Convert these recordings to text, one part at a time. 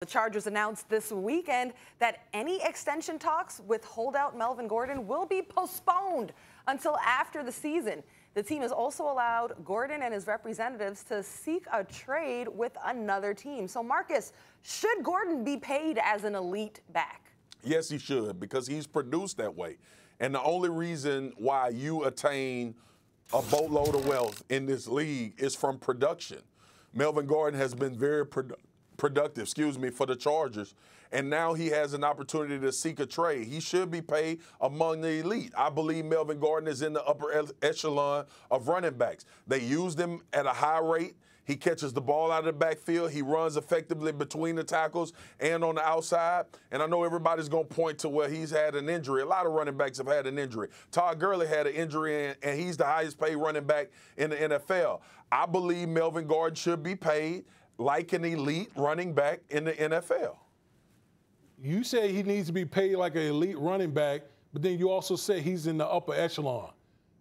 The Chargers announced this weekend that any extension talks with holdout Melvin Gordon will be postponed until after the season. The team has also allowed Gordon and his representatives to seek a trade with another team. So, Marcus, should Gordon be paid as an elite back? Yes, he should, because he's produced that way. And the only reason why you attain a boatload of wealth in this league is from production. Melvin Gordon has been very productive for the Chargers, and now he has an opportunity to seek a trade. He should be paid among the elite. I believe Melvin Gordon is in the upper echelon of running backs. They used him at a high rate. He catches the ball out of the backfield. He runs effectively between the tackles and on the outside. And I know everybody's going to point to where he's had an injury. A lot of running backs have had an injury. Todd Gurley had an injury, and he's the highest paid running back in the NFL. I believe Melvin Gordon should be paid like an elite running back in the NFL. You say he needs to be paid like an elite running back, but then you also say he's in the upper echelon.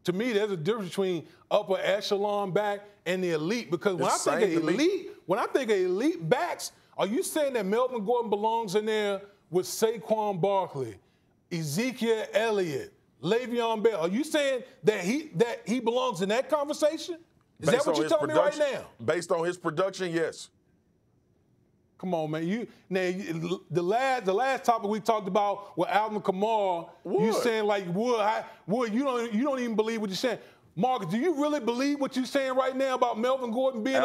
To me, there's a difference between upper echelon back and the elite, because when I think of elite backs, are you saying that Melvin Gordon belongs in there with Saquon Barkley, Ezekiel Elliott, Le'Veon Bell? Are you saying that he belongs in that conversation? Is that what you're telling me right now? Based on his production, yes. Come on, man. The last topic we talked about with Alvin Kamara, you saying like Wood, you don't even believe what you're saying. Marcus, do you really believe what you're saying right now about Melvin Gordon being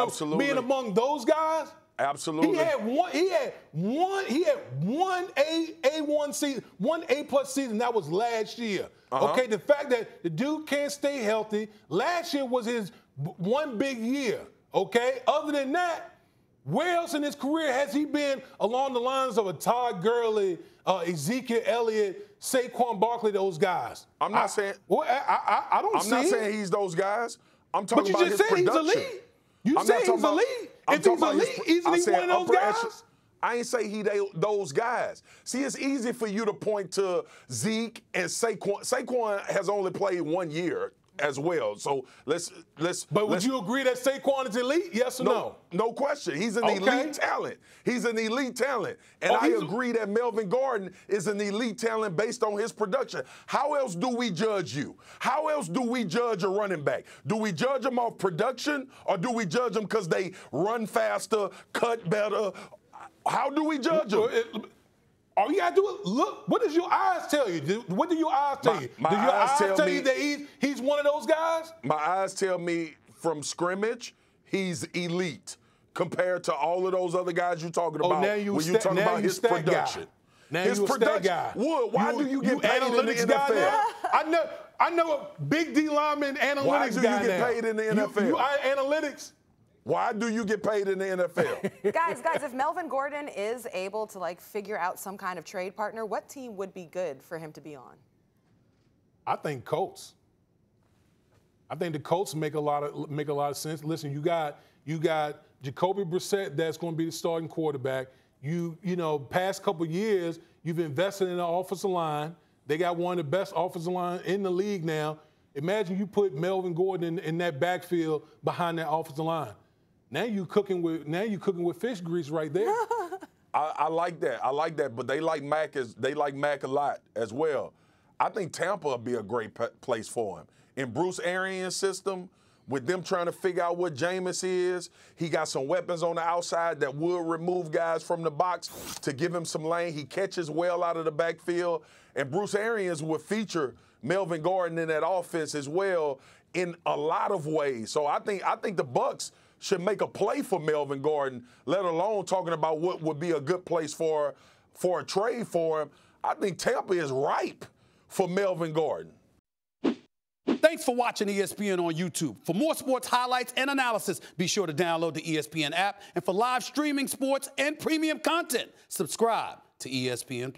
among those guys? Absolutely. He had one A1 season, one A+ season. That was last year. Okay, the fact that the dude can't stay healthy. Last year was his one big year. Okay, other than that, where else in his career has he been along the lines of a Todd Gurley, Ezekiel Elliott, Saquon Barkley, those guys? I'm not saying. Well, I don't. I'm not saying he's those guys. I'm talking about his production. But you just said he's elite. You said he's elite. If he's elite, isn't he one of those guys? I ain't say those guys. See, it's easy for you to point to Zeke and Saquon. Saquon has only played 1 year as well. So let's. But would you agree that Saquon is elite? Yes or no? No question. He's an elite talent. He's an elite talent. And I agree that Melvin Gordon is an elite talent based on his production. How else do we judge you? How else do we judge a running back? Do we judge them off production, or do we judge them because they run faster, cut better? How do we judge them? All you gotta do is look. What does your eyes tell you? What do your eyes tell you? Do your eyes tell you that he's one of those guys? My eyes tell me from scrimmage, he's elite compared to all of those other guys you're talking about. Now you when you talk about his production. Now his production. Guy. Wood, why do you get paid in the NFL? I know a big D lineman analytics guy. Why do you get paid in the NFL? You analytics. Why do you get paid in the NFL? Guys, if Melvin Gordon is able to figure out some kind of trade partner, what team would be good for him to be on? I think Colts. I think the Colts make a lot of sense. Listen, you got Jacoby Brissett that's going to be the starting quarterback. You know, past couple years you've invested in the offensive line. They got one of the best offensive line in the league now. Imagine you put Melvin Gordon in that backfield behind that offensive line. Now you cooking with fish grease right there. I like that. I like that. But they like Mac a lot as well. I think Tampa would be a great place for him. In Bruce Arians' system, with them trying to figure out what Jameis is, he got some weapons on the outside that will remove guys from the box to give him some lane. He catches well out of the backfield. And Bruce Arians would feature Melvin Gordon in that offense as well in a lot of ways. So I think the Bucs should make a play for Melvin Gordon, let alone talking about what would be a good place for a trade for him. I think Tampa is ripe for Melvin Gordon. Thanks for watching ESPN on YouTube. For more sports highlights and analysis, be sure to download the ESPN app. And for live streaming sports and premium content, subscribe to ESPN+.